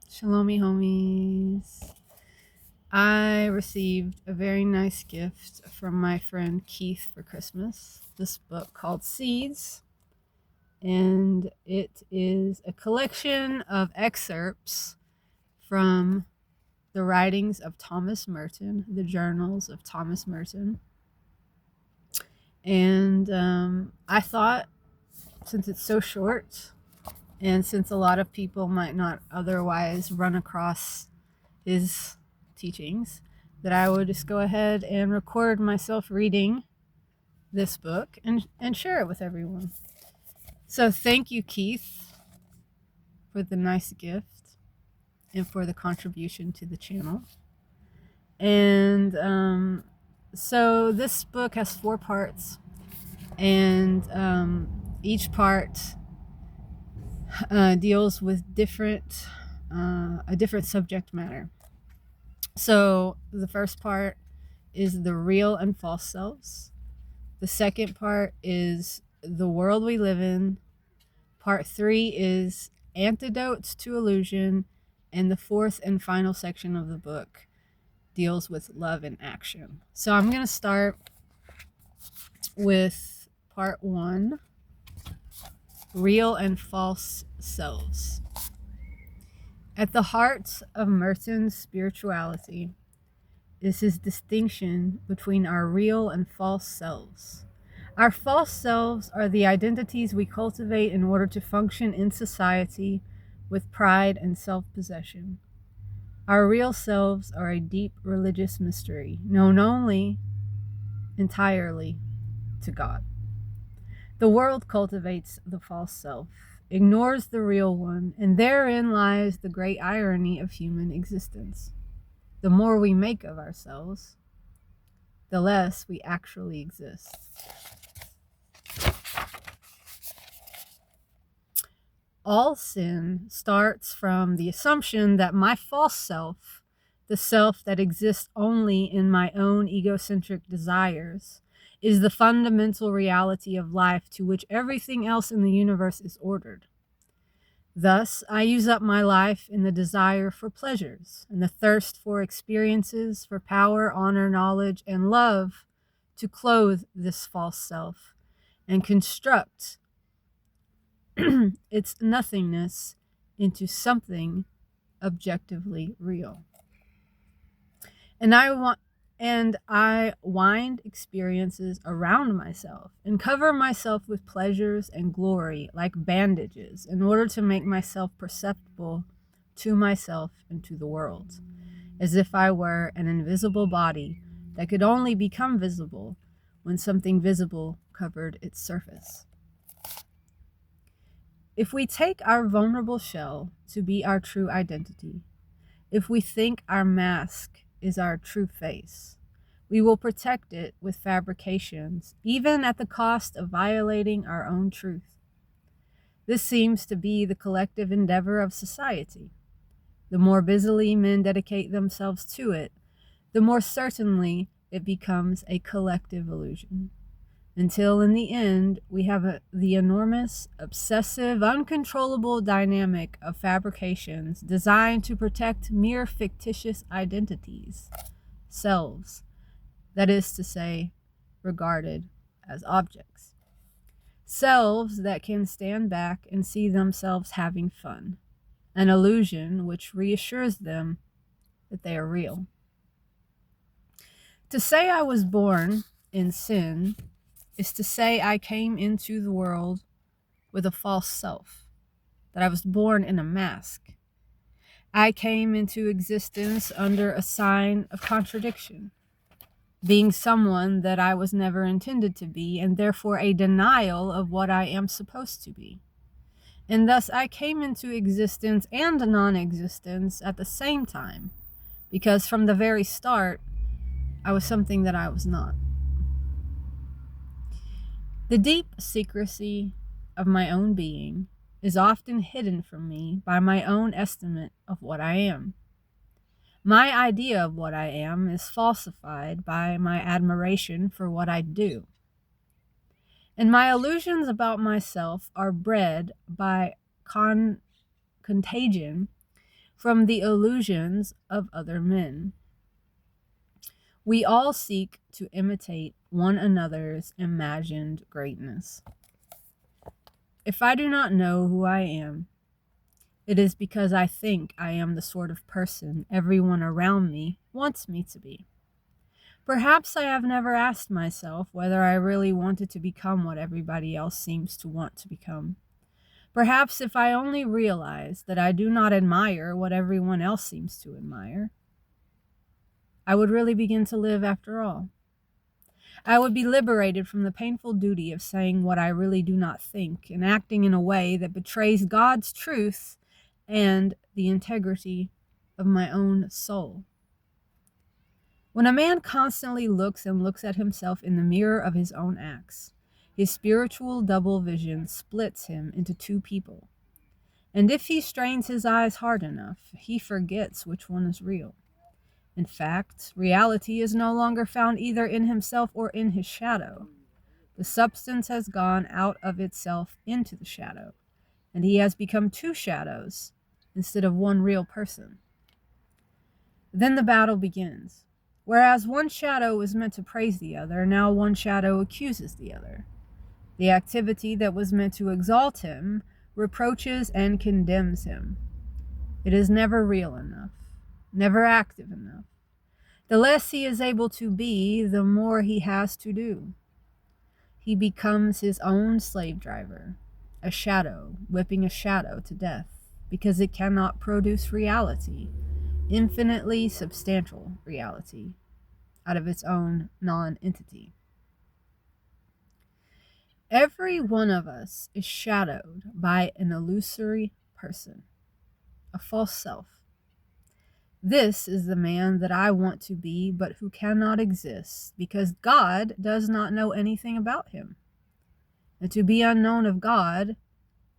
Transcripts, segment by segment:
Shalomi homies. I received a very nice gift from my friend Keith for Christmas. This book called Seeds. And it is a collection of excerpts from the writings of Thomas Merton, the journals of Thomas Merton. And I thought, since it's so short, and since a lot of people might not otherwise run across his teachings, that I would just go ahead and record myself reading this book and share it with everyone. So thank you, Keith, for the nice gift and for the contribution to the channel. And so this book has 4 parts, and each part deals with a different subject matter. So the first part is the real and false selves. The second part is the world we live in. Part 3 is antidotes to illusion. And the fourth and final section of the book deals with love in action. So I'm going to start with part 1, real and false selves. At the heart of Merton's spirituality is his distinction between our real and false selves. Our false selves are the identities we cultivate in order to function in society with pride and self-possession. Our real selves are a deep religious mystery, known only entirely to God. The world cultivates the false self, ignores the real one, and therein lies the great irony of human existence. The more we make of ourselves, the less we actually exist. All sin starts from the assumption that my false self, the self that exists only in my own egocentric desires, is the fundamental reality of life to which everything else in the universe is ordered. Thus, I use up my life in the desire for pleasures and the thirst for experiences, for power, honor, knowledge, and love to clothe this false self and construct its nothingness into something objectively real. And I wind experiences around myself and cover myself with pleasures and glory like bandages in order to make myself perceptible to myself and to the world, as if I were an invisible body that could only become visible when something visible covered its surface. If we take our vulnerable shell to be our true identity, if we think our mask is our true face, we will protect it with fabrications, even at the cost of violating our own truth. This seems to be the collective endeavor of society. The more busily men dedicate themselves to it, the more certainly it becomes a collective illusion, until in the end we have the enormous, obsessive, uncontrollable dynamic of fabrications designed to protect mere fictitious identities, selves, that is to say, regarded as objects. Selves that can stand back and see themselves having fun, an illusion which reassures them that they are real. To say I was born in sin is to say I came into the world with a false self, that I was born in a mask. I came into existence under a sign of contradiction, being someone that I was never intended to be, and therefore a denial of what I am supposed to be. And thus I came into existence and non-existence at the same time, because from the very start, I was something that I was not. The deep secrecy of my own being is often hidden from me by my own estimate of what I am. My idea of what I am is falsified by my admiration for what I do. And my illusions about myself are bred by contagion from the illusions of other men. We all seek to imitate one another's imagined greatness. If I do not know who I am, it is because I think I am the sort of person everyone around me wants me to be. Perhaps I have never asked myself whether I really wanted to become what everybody else seems to want to become. Perhaps if I only realized that I do not admire what everyone else seems to admire, I would really begin to live after all. I would be liberated from the painful duty of saying what I really do not think and acting in a way that betrays God's truth and the integrity of my own soul. When a man constantly looks at himself in the mirror of his own acts, his spiritual double vision splits him into two people. And if he strains his eyes hard enough, he forgets which one is real. In fact, reality is no longer found either in himself or in his shadow. The substance has gone out of itself into the shadow, and he has become two shadows instead of one real person. Then the battle begins. Whereas one shadow was meant to praise the other, now one shadow accuses the other. The activity that was meant to exalt him reproaches and condemns him. It is never real enough, never active enough. The less he is able to be, the more he has to do. He becomes his own slave driver, a shadow whipping a shadow to death, because it cannot produce reality, infinitely substantial reality, out of its own non-entity. Every one of us is shadowed by an illusory person, a false self. This is the man that I want to be, but who cannot exist, because God does not know anything about him. And to be unknown of God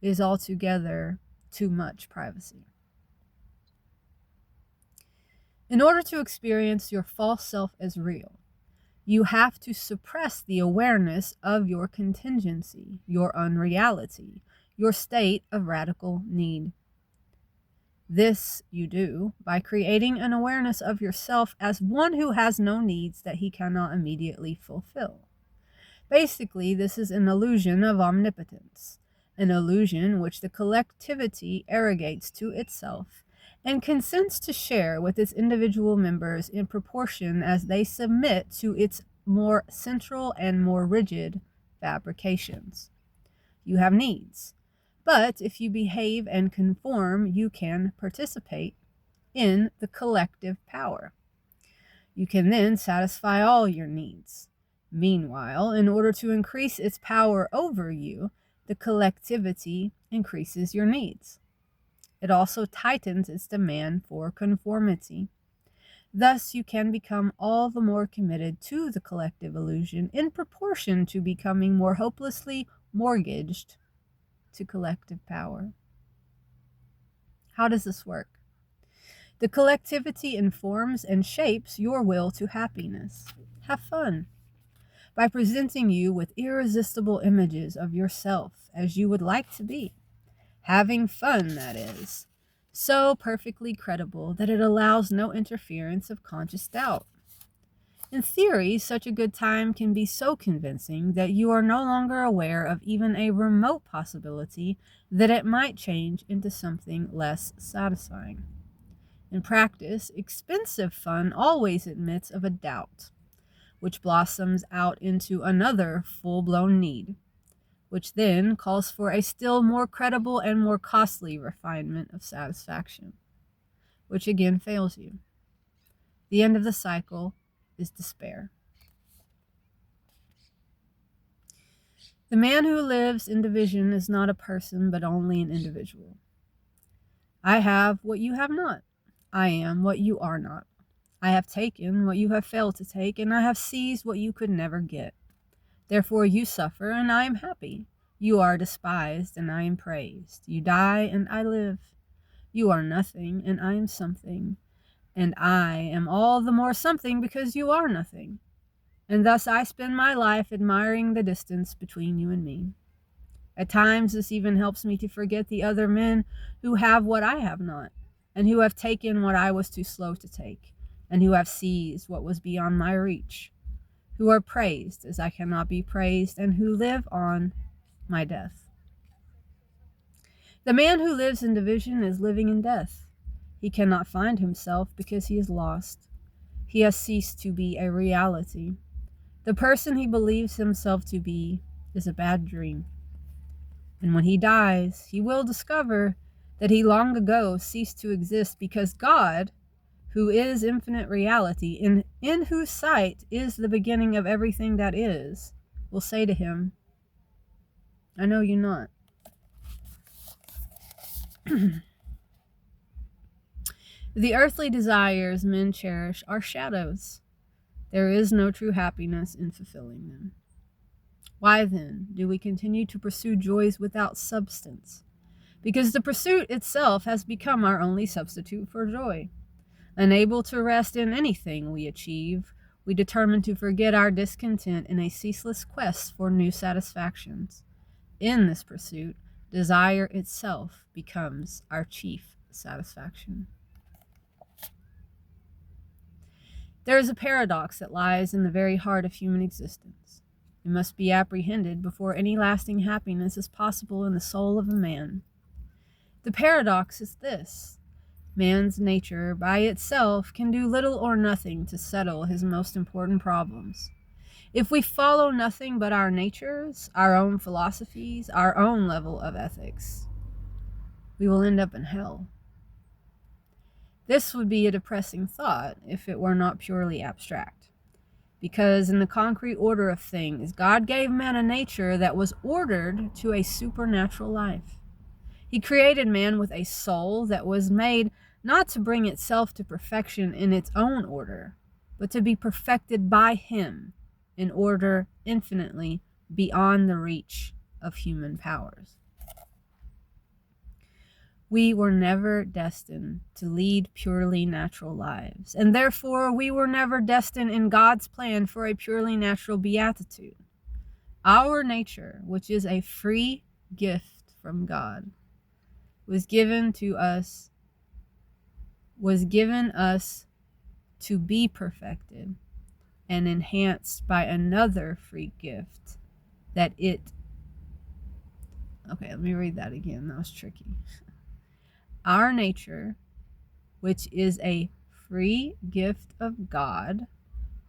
is altogether too much privacy. In order to experience your false self as real, you have to suppress the awareness of your contingency, your unreality, your state of radical need. This you do by creating an awareness of yourself as one who has no needs that he cannot immediately fulfill. Basically, this is an illusion of omnipotence, an illusion which the collectivity arrogates to itself and consents to share with its individual members in proportion as they submit to its more central and more rigid fabrications. You have needs, but if you behave and conform, you can participate in the collective power. You can then satisfy all your needs. Meanwhile, in order to increase its power over you, the collectivity increases your needs. It also tightens its demand for conformity. Thus, you can become all the more committed to the collective illusion in proportion to becoming more hopelessly mortgaged to collective power. How does this work? The collectivity informs and shapes your will to happiness. Have fun. By presenting you with irresistible images of yourself as you would like to be. Having fun, that is. So perfectly credible that it allows no interference of conscious doubt. In theory, such a good time can be so convincing that you are no longer aware of even a remote possibility that it might change into something less satisfying. In practice, expensive fun always admits of a doubt, which blossoms out into another full-blown need, which then calls for a still more credible and more costly refinement of satisfaction, which again fails you. The end of the cycle is despair. The man who lives in division is not a person, but only an individual. I have what you have not. I am what you are not. I have taken what you have failed to take, and I have seized what you could never get. Therefore you suffer, and I am happy. You are despised, and I am praised. You die, and I live. You are nothing, and I am something. And I am all the more something because you are nothing. And thus I spend my life admiring the distance between you and me. At times, this even helps me to forget the other men who have what I have not, and who have taken what I was too slow to take, and who have seized what was beyond my reach, who are praised as I cannot be praised, and who live on my death. The man who lives in division is living in death. He cannot find himself because he is lost. He has ceased to be a reality. The person he believes himself to be is a bad dream. And when he dies, he will discover that he long ago ceased to exist because God, who is infinite reality, in whose sight is the beginning of everything that is, will say to him, I know you not. The earthly desires men cherish are shadows. There is no true happiness in fulfilling them. Why then do we continue to pursue joys without substance? Because the pursuit itself has become our only substitute for joy. Unable to rest in anything we achieve, we determine to forget our discontent in a ceaseless quest for new satisfactions. In this pursuit, desire itself becomes our chief satisfaction. There is a paradox that lies in the very heart of human existence. It must be apprehended before any lasting happiness is possible in the soul of a man. The paradox is this: man's nature by itself can do little or nothing to settle his most important problems. If we follow nothing but our natures, our own philosophies, our own level of ethics, we will end up in hell. This would be a depressing thought if it were not purely abstract, because in the concrete order of things, God gave man a nature that was ordered to a supernatural life. He created man with a soul that was made not to bring itself to perfection in its own order, but to be perfected by him in order infinitely beyond the reach of human powers. We were never destined to lead purely natural lives, and therefore we were never destined in God's plan for a purely natural beatitude. Our nature, which is a free gift from God, was given us to be perfected and enhanced by another free gift that it... Okay, let me read that again. That was tricky. Our nature, which is a free gift of God,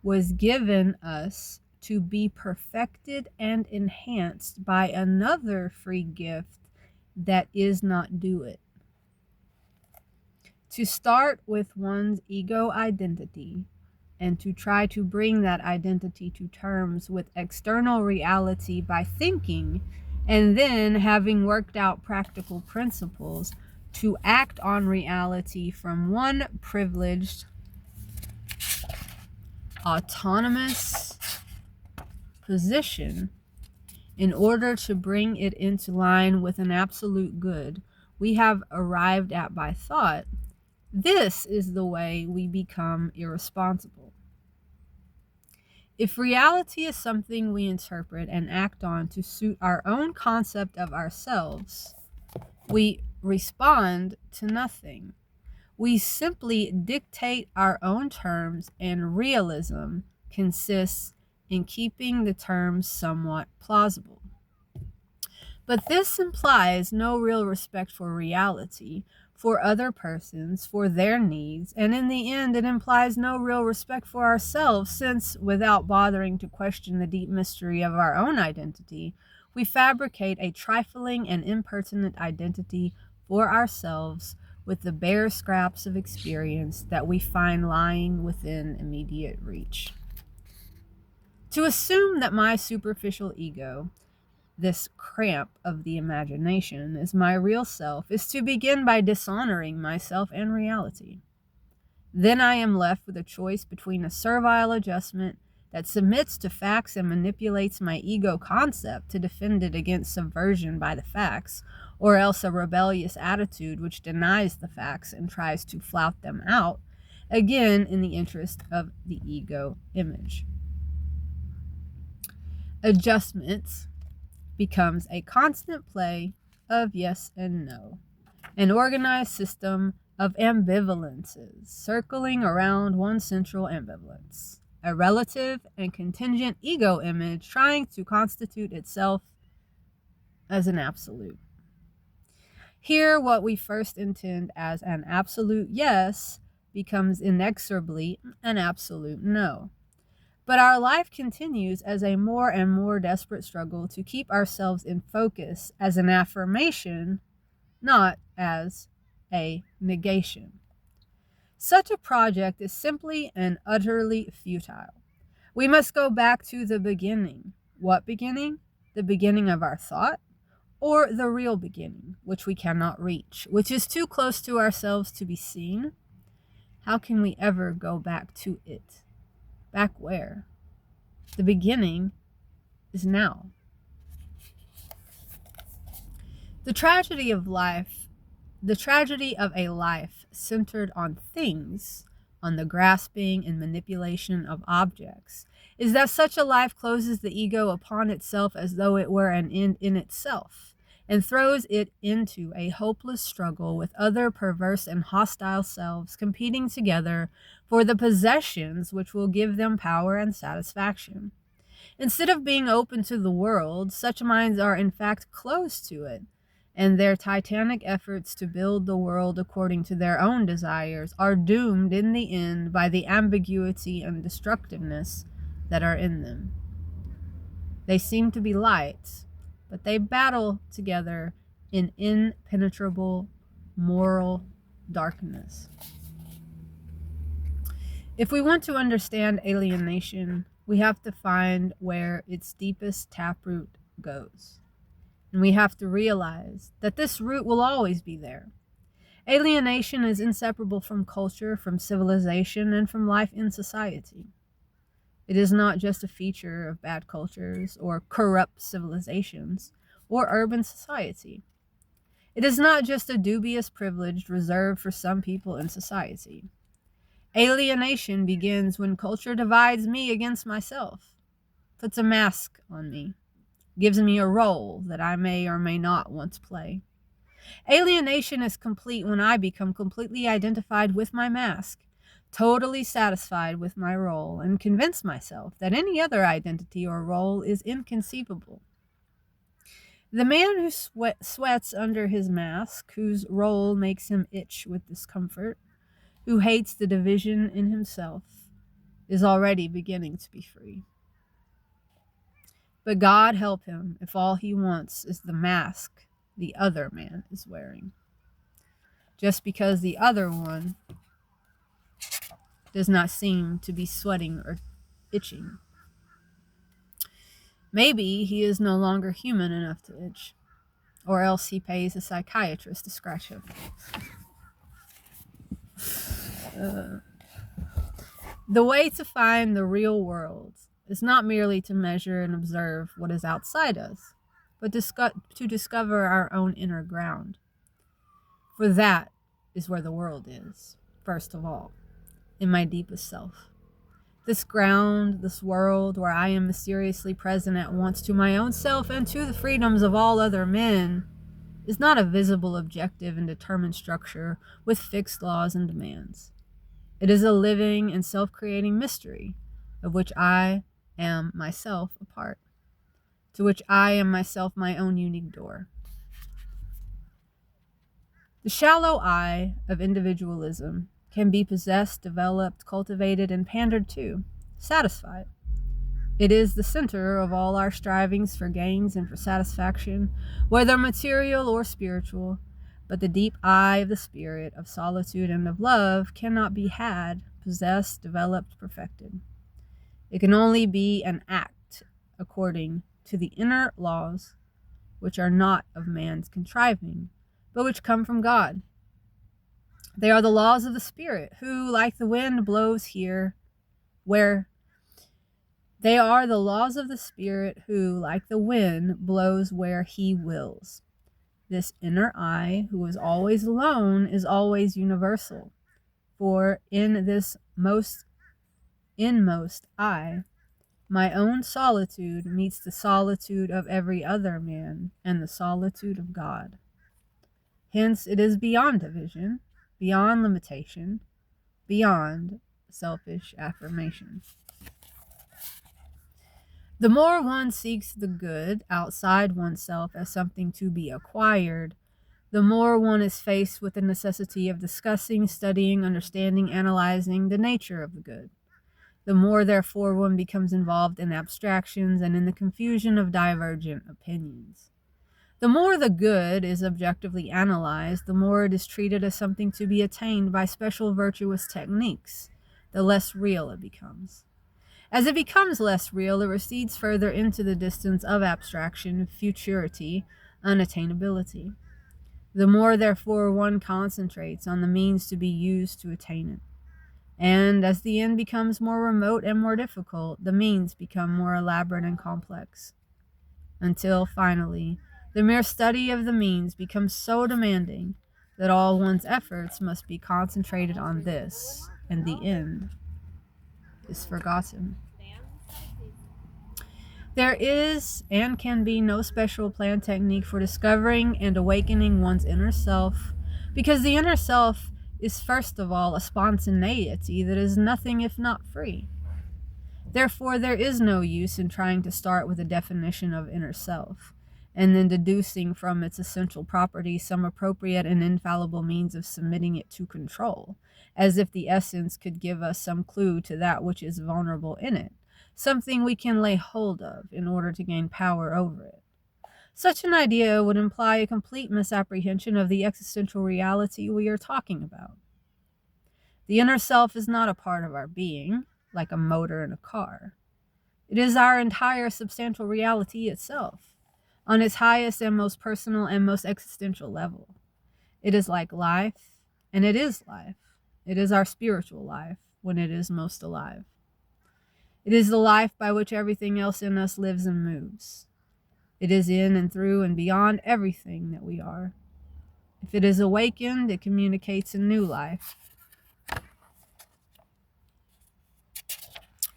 was given us to be perfected and enhanced by another free gift that is not due it. To start with one's ego identity and to try to bring that identity to terms with external reality by thinking, and then having worked out practical principles, to act on reality from one privileged, autonomous position in order to bring it into line with an absolute good we have arrived at by thought, this is the way we become irresponsible. If reality is something we interpret and act on to suit our own concept of ourselves, we respond to nothing. We simply dictate our own terms, and realism consists in keeping the terms somewhat plausible. But this implies no real respect for reality, for other persons, for their needs, and in the end it implies no real respect for ourselves, since, without bothering to question the deep mystery of our own identity, we fabricate a trifling and impertinent identity for ourselves with the bare scraps of experience that we find lying within immediate reach. To assume that my superficial ego, this cramp of the imagination, is my real self, is to begin by dishonoring myself and reality. Then I am left with a choice between a servile adjustment that submits to facts and manipulates my ego concept to defend it against subversion by the facts, or else a rebellious attitude which denies the facts and tries to flout them out, again in the interest of the ego image. Adjustments becomes a constant play of yes and no, an organized system of ambivalences circling around one central ambivalence, a relative and contingent ego image trying to constitute itself as an absolute. Here, what we first intend as an absolute yes becomes inexorably an absolute no. But our life continues as a more and more desperate struggle to keep ourselves in focus as an affirmation, not as a negation. Such a project is simply and utterly futile. We must go back to the beginning. What beginning? The beginning of our thought? Or the real beginning, which we cannot reach, which is too close to ourselves to be seen? How can we ever go back to it? Back where? The beginning is now. The tragedy of a life centered on things, on the grasping and manipulation of objects, is that such a life closes the ego upon itself as though it were an end in itself, and throws it into a hopeless struggle with other perverse and hostile selves competing together for the possessions which will give them power and satisfaction. Instead of being open to the world, such minds are in fact closed to it, and their titanic efforts to build the world according to their own desires are doomed in the end by the ambiguity and destructiveness that are in them. They seem to be lights, but they battle together in impenetrable moral darkness. If we want to understand alienation, we have to find where its deepest taproot goes. And we have to realize that this root will always be there. Alienation is inseparable from culture, from civilization, and from life in society. It is not just a feature of bad cultures or corrupt civilizations or urban society. It is not just a dubious privilege reserved for some people in society. Alienation begins when culture divides me against myself, puts a mask on me, gives me a role that I may or may not once play. Alienation is complete when I become completely identified with my mask, totally satisfied with my role, and convince myself that any other identity or role is inconceivable. The man who sweats under his mask, whose role makes him itch with discomfort, who hates the division in himself, is already beginning to be free. But God help him if all he wants is the mask the other man is wearing, just because the other one does not seem to be sweating or itching. Maybe he is no longer human enough to itch, or else he pays a psychiatrist to scratch him. The way to find the real world is not merely to measure and observe what is outside us, but to discover our own inner ground. For that is where the world is, first of all, in my deepest self. This ground, this world where I am mysteriously present at once to my own self and to the freedoms of all other men, is not a visible, objective, and determined structure with fixed laws and demands. It is a living and self-creating mystery, of which I am myself a part, to which I am myself my own unique door. The shallow eye of individualism can be possessed, developed, cultivated, and pandered to, satisfied. It is the center of all our strivings for gains and for satisfaction, whether material or spiritual, but the deep eye of the spirit, of solitude and of love, cannot be had, possessed, developed, perfected. It can only be an act according to the inner laws, which are not of man's contriving, but which come from God. They are the laws of the Spirit, who, like the wind, blows here, where they are the laws of the Spirit, who, like the wind, blows where he wills. This inner eye, who is always alone, is always universal. For in this most inmost eye, My own solitude meets the solitude of every other man and the solitude of God. Hence, it is beyond division, beyond limitation, beyond selfish affirmation. The more one seeks the good outside oneself as something to be acquired, the more one is faced with the necessity of discussing, studying, understanding, analyzing the nature of the good. The more, therefore, one becomes involved in abstractions and in the confusion of divergent opinions. The more the good is objectively analyzed, the more it is treated as something to be attained by special virtuous techniques, the less real it becomes. As it becomes less real, it recedes further into the distance of abstraction, futurity, unattainability. The more, therefore, one concentrates on the means to be used to attain it. And as the end becomes more remote and more difficult, the means become more elaborate and complex. Until, finally, the mere study of the means becomes so demanding that all one's efforts must be concentrated on this, and the end is forgotten. There is and can be no special planned technique for discovering and awakening one's inner self, because the inner self is first of all a spontaneity that is nothing if not free. Therefore, there is no use in trying to start with a definition of inner self, and then deducing from its essential properties some appropriate and infallible means of submitting it to control, as if the essence could give us some clue to that which is vulnerable in it, something we can lay hold of in order to gain power over it. Such an idea would imply a complete misapprehension of the existential reality we are talking about. The inner self is not a part of our being, like a motor in a car. It is our entire substantial reality itself, on its highest and most personal and most existential level. It is like life, and it is life. It is our spiritual life when it is most alive. It is the life by which everything else in us lives and moves. It is in and through and beyond everything that we are. If it is awakened, it communicates a new life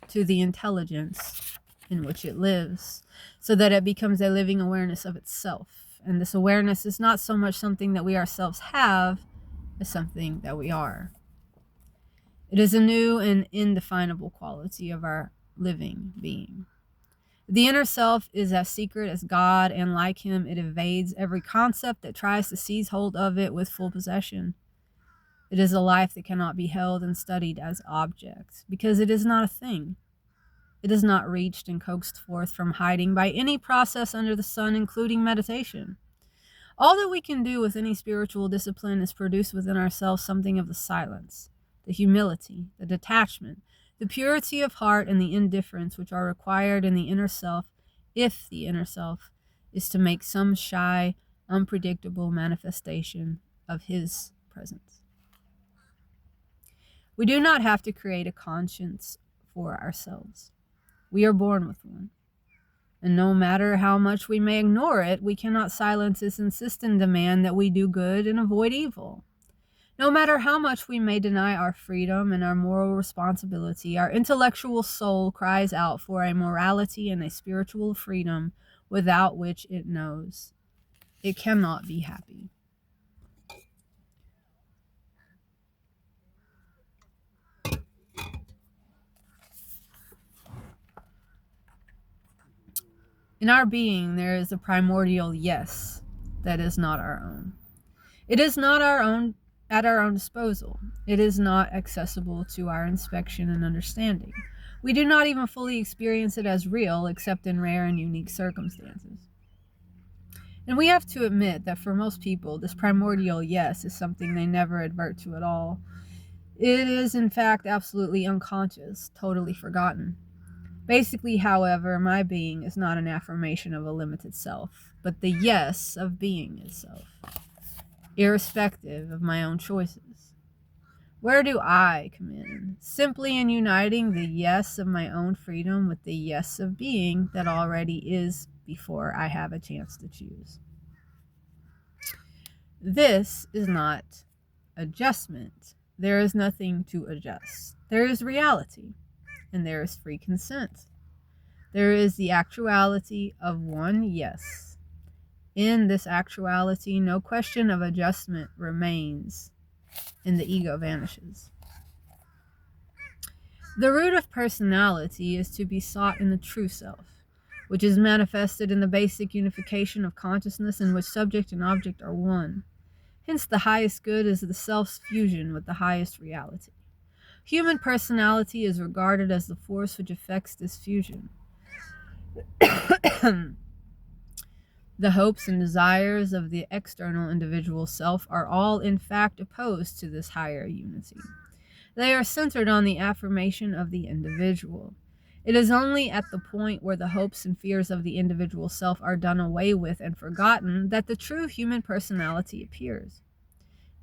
to the intelligence in which it lives, so that it becomes a living awareness of itself. And this awareness is not so much something that we ourselves have as something that we are. It is a new and indefinable quality of our living being. The inner self is as secret as God, and like him, it evades every concept that tries to seize hold of it with full possession. It is a life that cannot be held and studied as objects, because it is not a thing. It is not reached and coaxed forth from hiding by any process under the sun, including meditation. All that we can do with any spiritual discipline is produce within ourselves something of the silence, the humility, the detachment, the purity of heart, and the indifference which are required in the inner self, if the inner self is to make some shy, unpredictable manifestation of his presence. We do not have to create a conscience for ourselves. We are born with one. And no matter how much we may ignore it, we cannot silence its insistent demand that we do good and avoid evil. No matter how much we may deny our freedom and our moral responsibility, our intellectual soul cries out for a morality and a spiritual freedom without which it knows it cannot be happy. In our being, there is a primordial yes that is not our own. It is not our own at our own disposal. It is not accessible to our inspection and understanding. We do not even fully experience it as real, except in rare and unique circumstances. And we have to admit that for most people, this primordial yes is something they never advert to at all. It is, in fact, absolutely unconscious, totally forgotten. Basically, however, my being is not an affirmation of a limited self, but the yes of being itself, irrespective of my own choices. Where do I come in? Simply in uniting the yes of my own freedom with the yes of being that already is before I have a chance to choose. This is not adjustment. There is nothing to adjust. There is reality, and there is free consent. There is the actuality of one yes. In this actuality, no question of adjustment remains, and the ego vanishes. The root of personality is to be sought in the true self, which is manifested in the basic unification of consciousness in which subject and object are one. Hence, the highest good is the self's fusion with the highest reality. Human personality is regarded as the force which effects this fusion. The hopes and desires of the external individual self are all in fact opposed to this higher unity. They are centered on the affirmation of the individual. It is only at the point where the hopes and fears of the individual self are done away with and forgotten that the true human personality appears.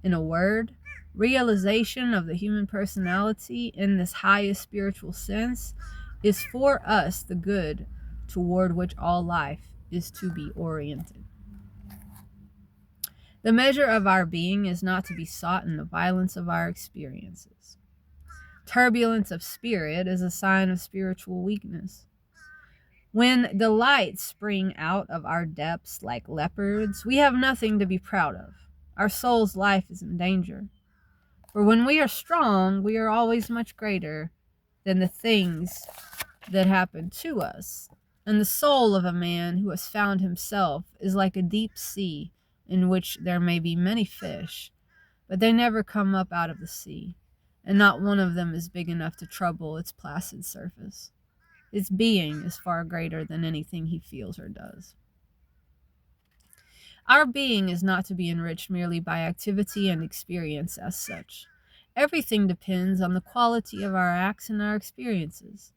In a word, realization of the human personality in this highest spiritual sense is for us the good toward which all life is to be oriented. The measure of our being is not to be sought in the violence of our experiences. Turbulence of spirit is a sign of spiritual weakness. When delights spring out of our depths like leopards, we have nothing to be proud of. Our soul's life is in danger. For when we are strong, we are always much greater than the things that happen to us. And the soul of a man who has found himself is like a deep sea in which there may be many fish, but they never come up out of the sea, and not one of them is big enough to trouble its placid surface. Its being is far greater than anything he feels or does. Our being is not to be enriched merely by activity and experience as such. Everything depends on the quality of our acts and our experiences.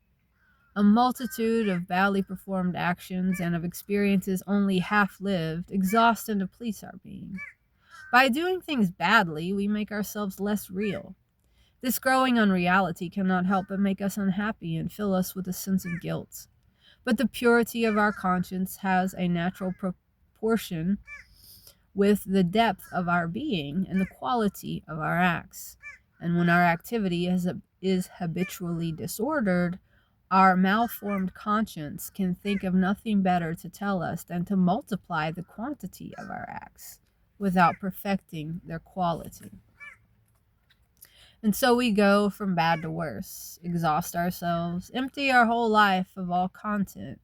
A multitude of badly performed actions and of experiences only half-lived exhaust and deplete our being. By doing things badly, we make ourselves less real. This growing unreality cannot help but make us unhappy and fill us with a sense of guilt. But the purity of our conscience has a natural proportion with the depth of our being and the quality of our acts. And when our activity is habitually disordered, our malformed conscience can think of nothing better to tell us than to multiply the quantity of our acts without perfecting their quality. And so we go from bad to worse, exhaust ourselves, empty our whole life of all content,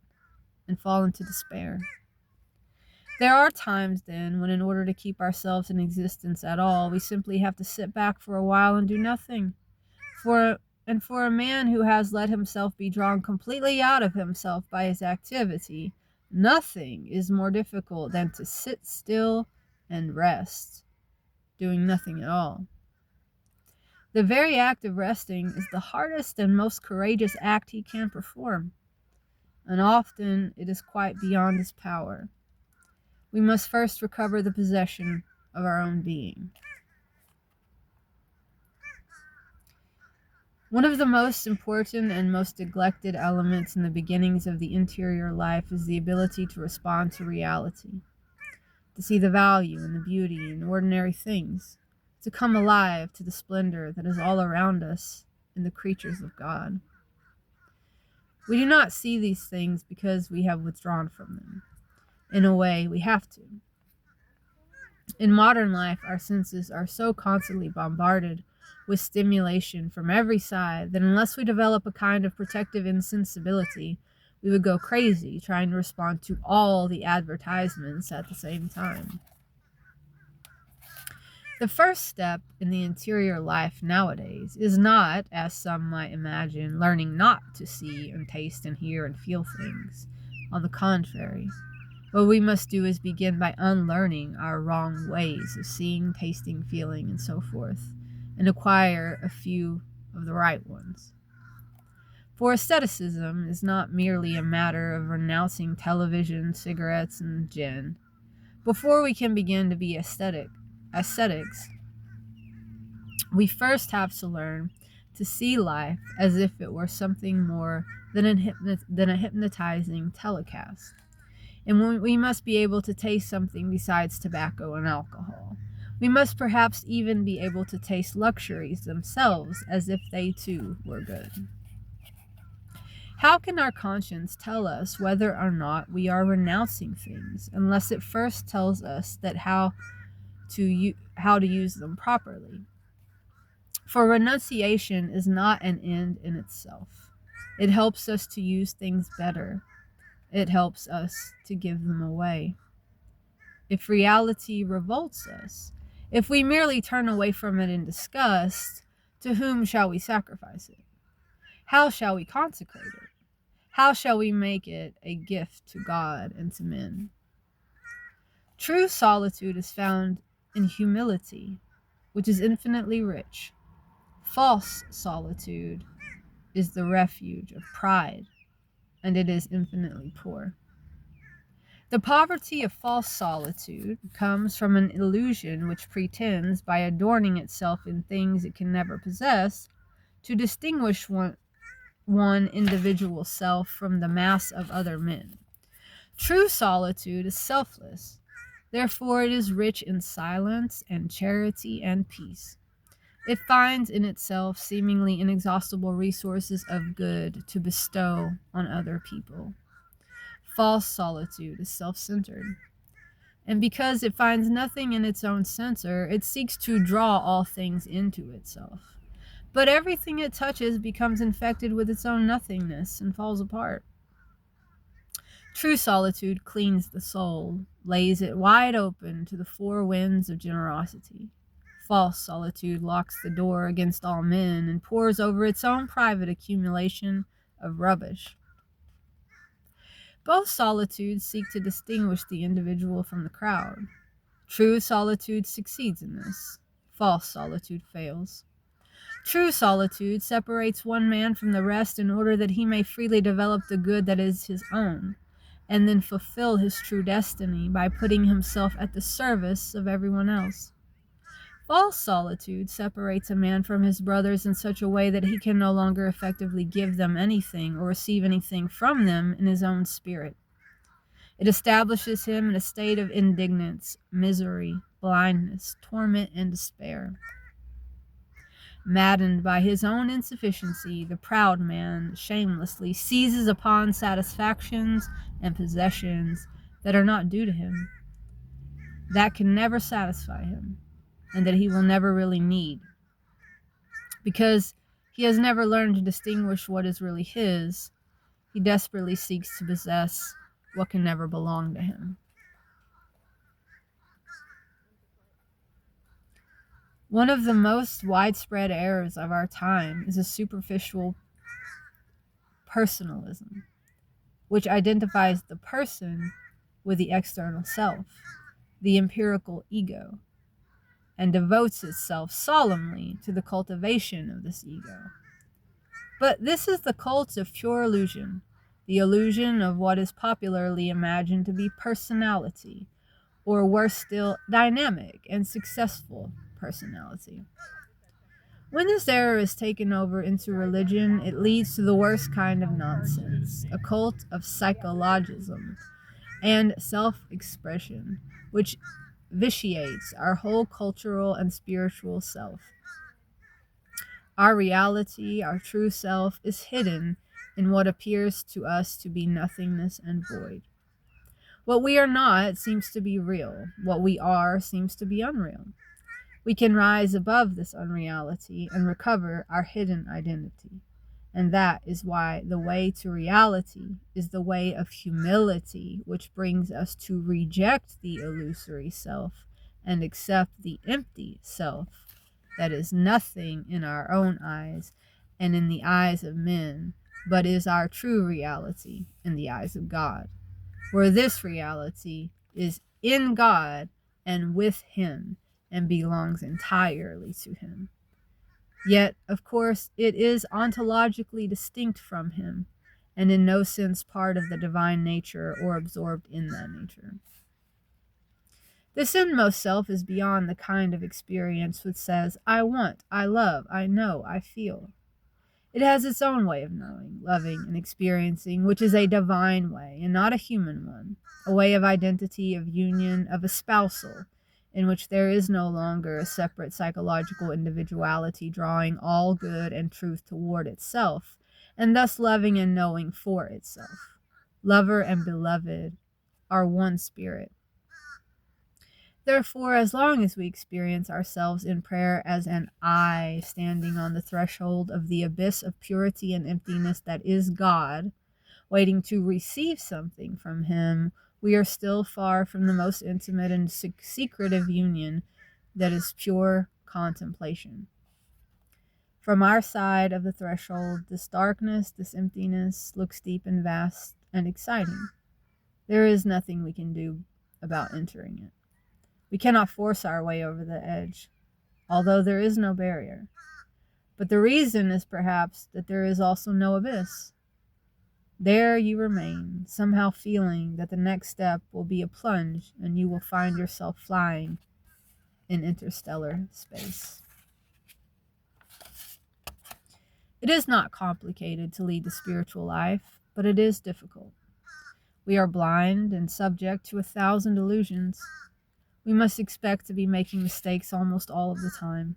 and fall into despair. There are times then when in order to keep ourselves in existence at all, we simply have to sit back for a while and do nothing. For a man who has let himself be drawn completely out of himself by his activity, nothing is more difficult than to sit still and rest, doing nothing at all. The very act of resting is the hardest and most courageous act he can perform, and often it is quite beyond his power. We must first recover the possession of our own being. One of the most important and most neglected elements in the beginnings of the interior life is the ability to respond to reality, to see the value and the beauty in ordinary things, to come alive to the splendor that is all around us in the creatures of God. We do not see these things because we have withdrawn from them. In a way, we have to. In modern life, our senses are so constantly bombarded with stimulation from every side that unless we develop a kind of protective insensibility, we would go crazy trying to respond to all the advertisements at the same time. The first step in the interior life nowadays is not, as some might imagine, learning not to see and taste and hear and feel things. On the contrary, what we must do is begin by unlearning our wrong ways of seeing, tasting, feeling, and so forth, and acquire a few of the right ones. For asceticism is not merely a matter of renouncing television, cigarettes, and gin. Before we can begin to be ascetics, we first have to learn to see life as if it were something more than a hypnotizing telecast. And we must be able to taste something besides tobacco and alcohol. We must perhaps even be able to taste luxuries themselves as if they too were good. How can our conscience tell us whether or not we are renouncing things unless it first tells us that how to use them properly? For renunciation is not an end in itself. It helps us to use things better. It helps us to give them away. If reality revolts us, if we merely turn away from it in disgust, to whom shall we sacrifice it? How shall we consecrate it? How shall we make it a gift to God and to men? True solitude is found in humility, which is infinitely rich. False solitude is the refuge of pride, and it is infinitely poor. The poverty of false solitude comes from an illusion which pretends, by adorning itself in things it can never possess, to distinguish one individual self from the mass of other men. True solitude is selfless. Therefore it is rich in silence and charity and peace. It finds in itself seemingly inexhaustible resources of good to bestow on other people. False solitude is self-centered. And because it finds nothing in its own center, it seeks to draw all things into itself. But everything it touches becomes infected with its own nothingness and falls apart. True solitude cleans the soul, lays it wide open to the four winds of generosity. False solitude locks the door against all men and pours over its own private accumulation of rubbish. Both solitudes seek to distinguish the individual from the crowd. True solitude succeeds in this. False solitude fails. True solitude separates one man from the rest in order that he may freely develop the good that is his own, and then fulfill his true destiny by putting himself at the service of everyone else. False solitude separates a man from his brothers in such a way that he can no longer effectively give them anything or receive anything from them in his own spirit. It establishes him in a state of indignance, misery, blindness, torment, and despair. Maddened by his own insufficiency, the proud man shamelessly seizes upon satisfactions and possessions that are not due to him, that can never satisfy him, and that he will never really need. Because he has never learned to distinguish what is really his, he desperately seeks to possess what can never belong to him. One of the most widespread errors of our time is a superficial personalism, which identifies the person with the external self, the empirical ego, and devotes itself solemnly to the cultivation of this ego. But this is the cult of pure illusion, the illusion of what is popularly imagined to be personality, or worse still, dynamic and successful personality. When this error is taken over into religion, it leads to the worst kind of nonsense, a cult of psychologism and self-expression, which vitiates our whole cultural and spiritual self. Our reality, our true self, is hidden in what appears to us to be nothingness and void. What we are not seems to be real. What we are seems to be unreal. We can rise above this unreality and recover our hidden identity. And that is why the way to reality is the way of humility, which brings us to reject the illusory self and accept the empty self that is nothing in our own eyes and in the eyes of men, but is our true reality in the eyes of God, where this reality is in God and with Him and belongs entirely to Him. Yet, of course, it is ontologically distinct from Him, and in no sense part of the divine nature or absorbed in that nature. This inmost self is beyond the kind of experience which says, I want, I love, I know, I feel. It has its own way of knowing, loving, and experiencing, which is a divine way, and not a human one, a way of identity, of union, of espousal, in which there is no longer a separate psychological individuality drawing all good and truth toward itself, and thus loving and knowing for itself. Lover and beloved are one spirit. Therefore, as long as we experience ourselves in prayer as an I standing on the threshold of the abyss of purity and emptiness that is God, waiting to receive something from Him, we are still far from the most intimate and secretive union that is pure contemplation. From our side of the threshold, this darkness, this emptiness, looks deep and vast and exciting. There is nothing we can do about entering it. We cannot force our way over the edge, although there is no barrier. But the reason is perhaps that there is also no abyss. There you remain, somehow feeling that the next step will be a plunge and you will find yourself flying in interstellar space. It is not complicated to lead the spiritual life, but it is difficult. We are blind and subject to 1,000 illusions. We must expect to be making mistakes almost all of the time.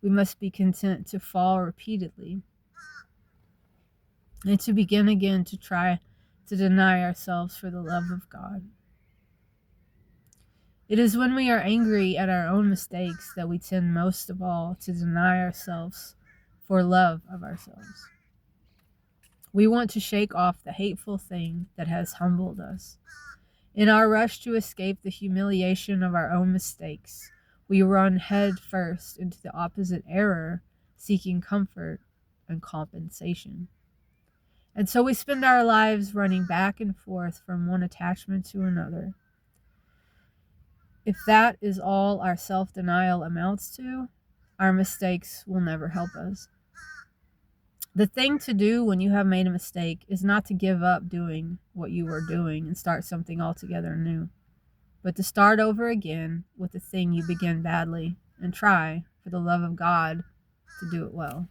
We must be content to fall repeatedly and to begin again to try to deny ourselves for the love of God. It is when we are angry at our own mistakes that we tend most of all to deny ourselves for love of ourselves. We want to shake off the hateful thing that has humbled us. In our rush to escape the humiliation of our own mistakes, we run head first into the opposite error, seeking comfort and compensation. And so we spend our lives running back and forth from one attachment to another. If that is all our self-denial amounts to, our mistakes will never help us. The thing to do when you have made a mistake is not to give up doing what you were doing and start something altogether new, but to start over again with the thing you began badly and try, for the love of God, to do it well.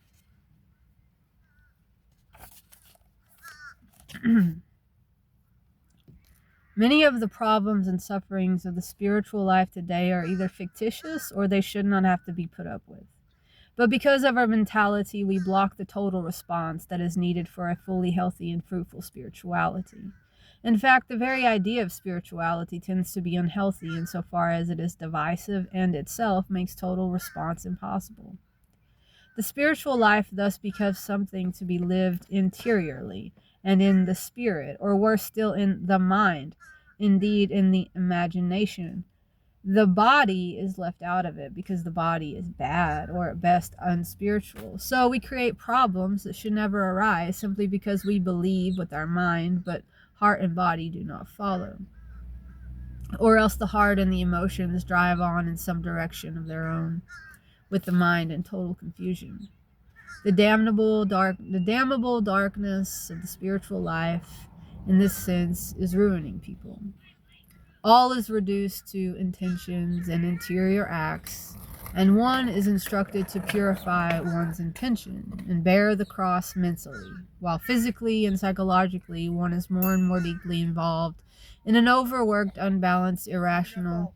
Many of the problems and sufferings of the spiritual life today are either fictitious or they should not have to be put up with. But because of our mentality, we block the total response that is needed for a fully healthy and fruitful spirituality. In fact, the very idea of spirituality tends to be unhealthy insofar as it is divisive and itself makes total response impossible. The spiritual life thus becomes something to be lived interiorly and in the spirit, or worse still, in the mind, indeed in the imagination. The body is left out of it because the body is bad or at best unspiritual. So we create problems that should never arise simply because we believe with our mind, but heart and body do not follow. Or else the heart and the emotions drive on in some direction of their own, with the mind in total confusion. The damnable darkness of the spiritual life, in this sense, is ruining people. All is reduced to intentions and interior acts, and one is instructed to purify one's intention and bear the cross mentally, while physically and psychologically one is more and more deeply involved in an overworked, unbalanced, irrational,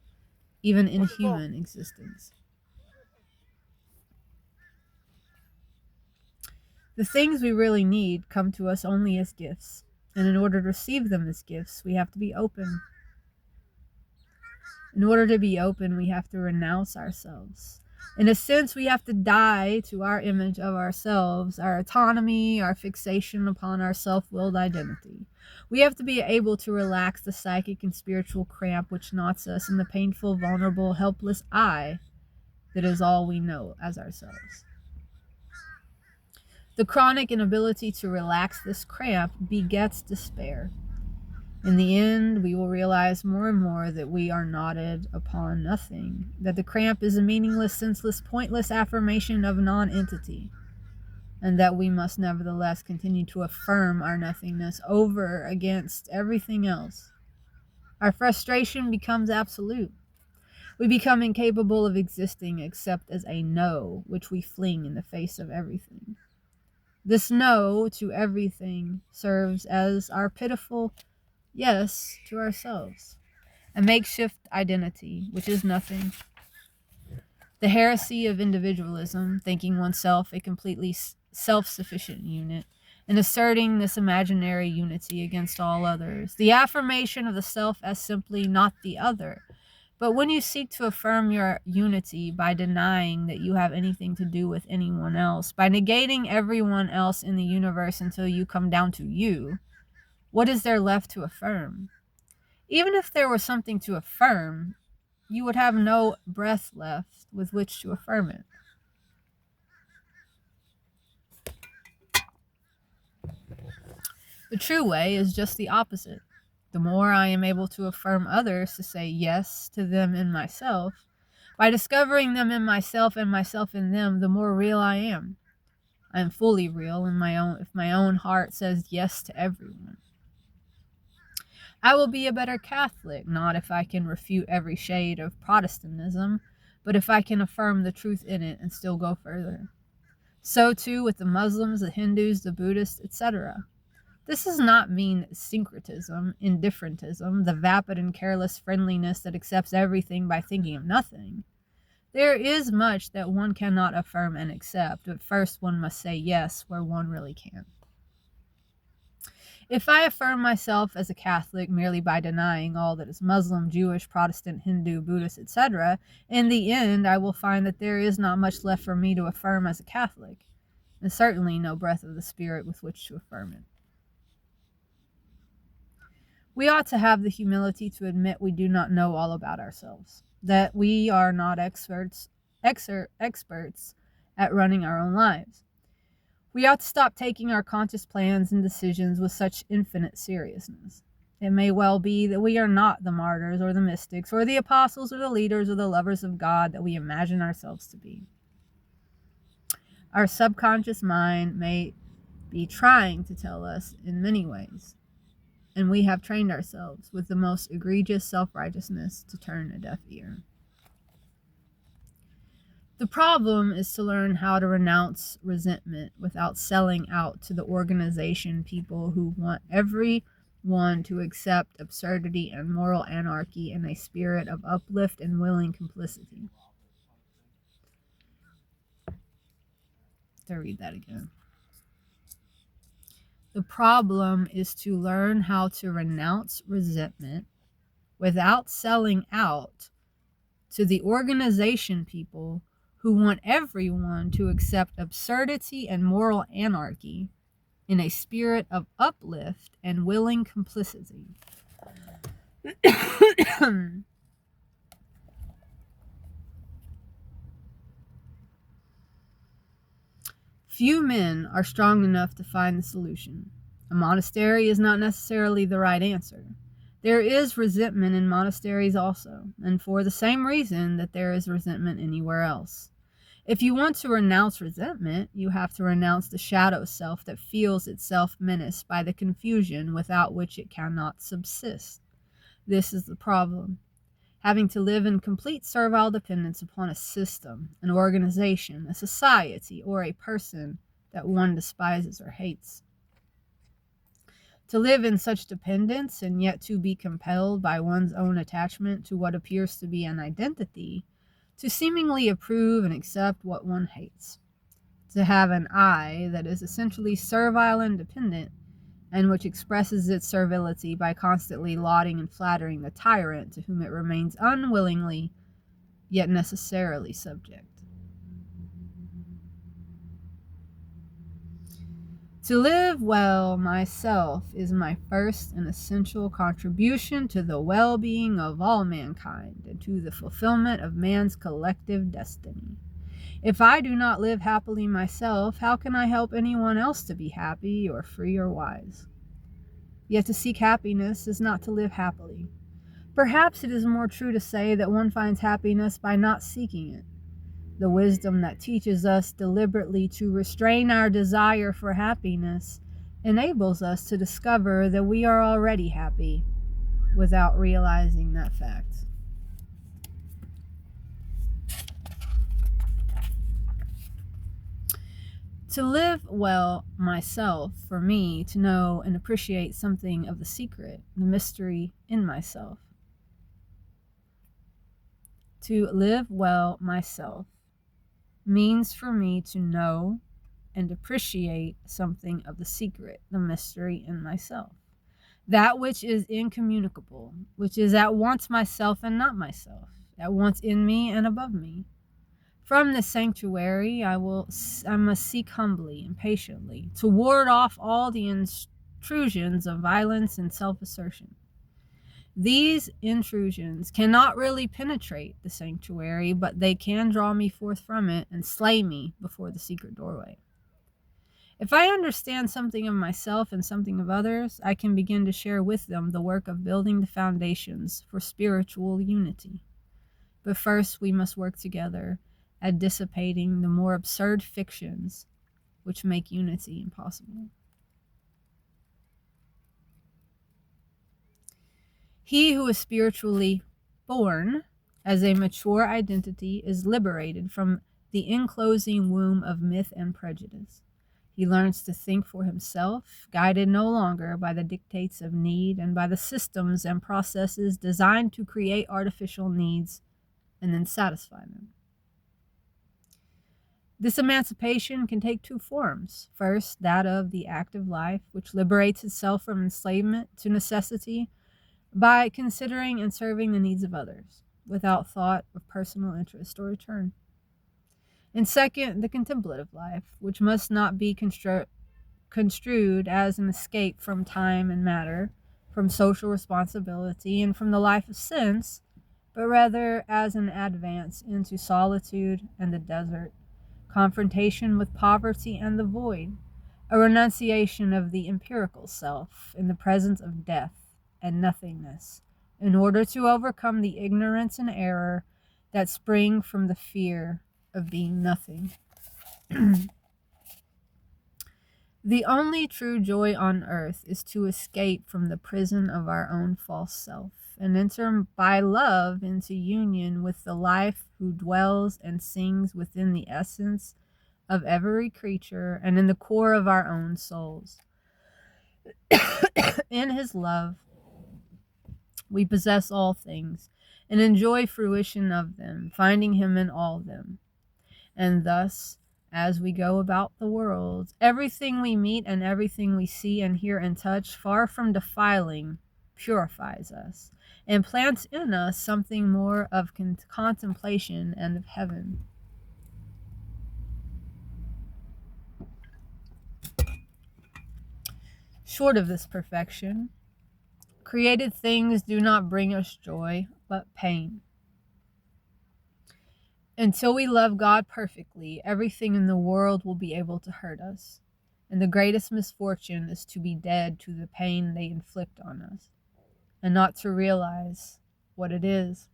even inhuman existence. The things we really need come to us only as gifts, and in order to receive them as gifts, we have to be open. In order to be open, we have to renounce ourselves. In a sense, we have to die to our image of ourselves, our autonomy, our fixation upon our self-willed identity. We have to be able to relax the psychic and spiritual cramp which knots us in the painful, vulnerable, helpless I that is all we know as ourselves. The chronic inability to relax this cramp begets despair. In the end, we will realize more and more that we are knotted upon nothing, that the cramp is a meaningless, senseless, pointless affirmation of non-entity, and that we must nevertheless continue to affirm our nothingness over against everything else. Our frustration becomes absolute. We become incapable of existing except as a no, which we fling in the face of everything. This no to everything serves as our pitiful yes to ourselves, a makeshift identity, which is nothing. The heresy of individualism, thinking oneself a completely self-sufficient unit, and asserting this imaginary unity against all others, the affirmation of the self as simply not the other. But when you seek to affirm your unity by denying that you have anything to do with anyone else, by negating everyone else in the universe until you come down to you, what is there left to affirm? Even if there were something to affirm, you would have no breath left with which to affirm it. The true way is just the opposite. The more I am able to affirm others, to say yes to them in myself, by discovering them in myself and myself in them, the more real I am. I am fully real in my own if my own heart says yes to everyone. I will be a better Catholic, not if I can refute every shade of Protestantism, but if I can affirm the truth in it and still go further. So too with the Muslims, the Hindus, the Buddhists, etc. This does not mean syncretism, indifferentism, the vapid and careless friendliness that accepts everything by thinking of nothing. There is much that one cannot affirm and accept, but first one must say yes where one really can. If I affirm myself as a Catholic merely by denying all that is Muslim, Jewish, Protestant, Hindu, Buddhist, etc., in the end I will find that there is not much left for me to affirm as a Catholic, and certainly no breath of the Spirit with which to affirm it. We ought to have the humility to admit we do not know all about ourselves, that we are not experts at running our own lives. We ought to stop taking our conscious plans and decisions with such infinite seriousness. It may well be that we are not the martyrs or the mystics or the apostles or the leaders or the lovers of God that we imagine ourselves to be. Our subconscious mind may be trying to tell us in many ways, and we have trained ourselves with the most egregious self-righteousness to turn a deaf ear. The problem is to learn how to renounce resentment without selling out to the organization people who want everyone to accept absurdity and moral anarchy in a spirit of uplift and willing complicity. To read that again. The problem is to learn how to renounce resentment without selling out to the organization people who want everyone to accept absurdity and moral anarchy in a spirit of uplift and willing complicity. Few men are strong enough to find the solution. A monastery is not necessarily the right answer. There is resentment in monasteries also, and for the same reason that there is resentment anywhere else. If you want to renounce resentment, you have to renounce the shadow self that feels itself menaced by the confusion without which it cannot subsist. This is the problem. Having to live in complete servile dependence upon a system, an organization, a society, or a person that one despises or hates. To live in such dependence and yet to be compelled by one's own attachment to what appears to be an identity, to seemingly approve and accept what one hates. To have an I that is essentially servile and dependent, and which expresses its servility by constantly lauding and flattering the tyrant to whom it remains unwillingly, yet necessarily subject. To live well myself is my first and essential contribution to the well-being of all mankind and to the fulfillment of man's collective destiny. If I do not live happily myself, how can I help anyone else to be happy or free or wise? Yet to seek happiness is not to live happily. Perhaps it is more true to say that one finds happiness by not seeking it. The wisdom that teaches us deliberately to restrain our desire for happiness enables us to discover that we are already happy without realizing that fact. To live well myself, for me, to know and appreciate something of the secret, the mystery in myself. To live well myself means for me to know and appreciate something of the secret, the mystery in myself. That which is incommunicable, which is at once myself and not myself, at once in me and above me. From this sanctuary I must seek humbly and patiently to ward off all the intrusions of violence and self-assertion. These intrusions cannot really penetrate the sanctuary, but they can draw me forth from it and slay me before the secret doorway. If I understand something of myself and something of others, I can begin to share with them the work of building the foundations for spiritual unity. But first we must work together at dissipating the more absurd fictions which make unity impossible. He who is spiritually born as a mature identity is liberated from the enclosing womb of myth and prejudice. He learns to think for himself, guided no longer by the dictates of need and by the systems and processes designed to create artificial needs and then satisfy them. This emancipation can take two forms. First, that of the active life, which liberates itself from enslavement to necessity by considering and serving the needs of others, without thought of personal interest or return. And second, the contemplative life, which must not be construed as an escape from time and matter, from social responsibility, and from the life of sense, but rather as an advance into solitude and the desert, confrontation with poverty and the void, a renunciation of the empirical self in the presence of death and nothingness, in order to overcome the ignorance and error that spring from the fear of being nothing. The only true joy on earth is to escape from the prison of our own false self and enter by love into union with the life who dwells and sings within the essence of every creature and in the core of our own souls. In his love, we possess all things and enjoy fruition of them, finding him in all of them. And thus, as we go about the world, everything we meet and everything we see and hear and touch, far from defiling, purifies us and plants in us something more of contemplation and of heaven. Short of this perfection, created things do not bring us joy, but pain. Until we love God perfectly, everything in the world will be able to hurt us. And the greatest misfortune is to be dead to the pain they inflict on us, and not to realize what it is.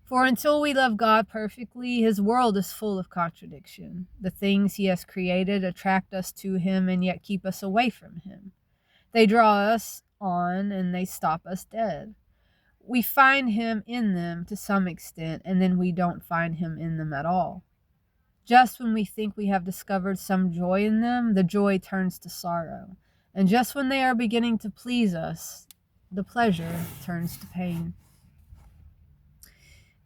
For until we love God perfectly, his world is full of contradiction. The things he has created attract us to him and yet keep us away from him. They draw us on and they stop us dead. We find him in them to some extent, and then we don't find him in them at all. Just when we think we have discovered some joy in them, the joy turns to sorrow. And just when they are beginning to please us, the pleasure turns to pain.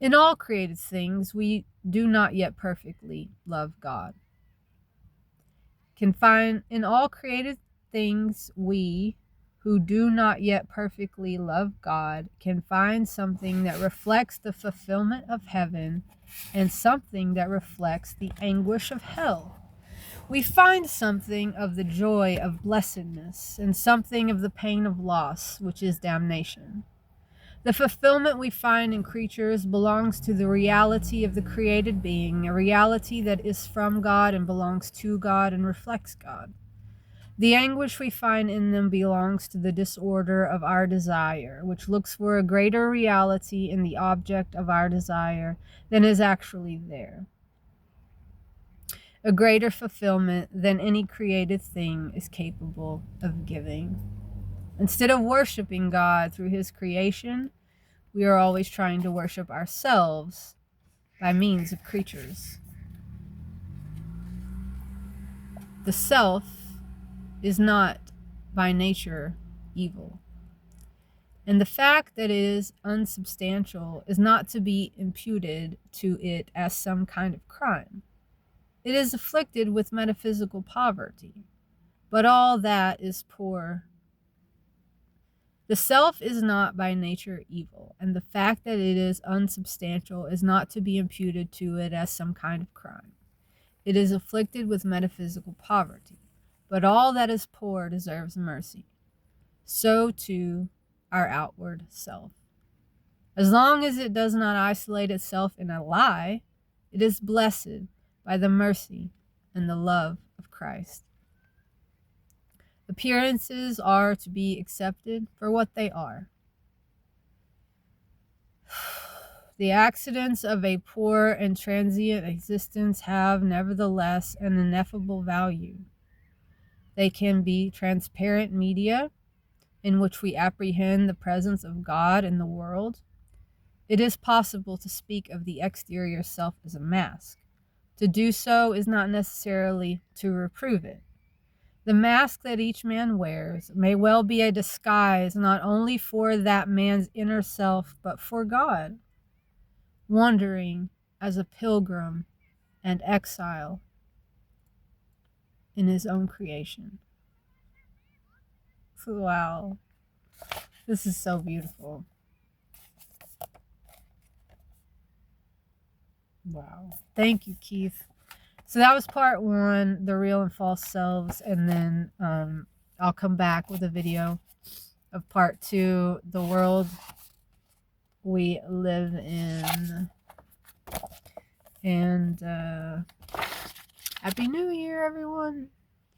In all created things, we do not yet perfectly love God. In all created things, we who do not yet perfectly love God can find something that reflects the fulfillment of heaven and something that reflects the anguish of hell. We find something of the joy of blessedness and something of the pain of loss, which is damnation. The fulfillment we find in creatures belongs to the reality of the created being, a reality that is from God and belongs to God and reflects God. The anguish we find in them belongs to the disorder of our desire, which looks for a greater reality in the object of our desire than is actually there. A greater fulfillment than any created thing is capable of giving. Instead of worshiping God through his creation, we are always trying to worship ourselves by means of creatures. The self is not by nature evil. And the fact that it is unsubstantial is not to be imputed to it as some kind of crime. It is afflicted with metaphysical poverty, but all that is poor. The self is not by nature evil, and the fact that it is unsubstantial is not to be imputed to it as some kind of crime. It is afflicted with metaphysical poverty, but all that is poor deserves mercy. So too our outward self. As long as it does not isolate itself in a lie, it is blessed by the mercy and the love of Christ. Appearances are to be accepted for what they are. The accidents of a poor and transient existence have, nevertheless, an ineffable value. They can be transparent media in which we apprehend the presence of God in the world. It is possible to speak of the exterior self as a mask. To do so is not necessarily to reprove it. The mask that each man wears may well be a disguise not only for that man's inner self, but for God, wandering as a pilgrim and exile in his own creation. Wow, this is so beautiful. Wow. Thank you, Keith. So that was part 1, the real and false selves, and then I'll come back with a video of part 2, the world we live in. And Happy New Year, everyone.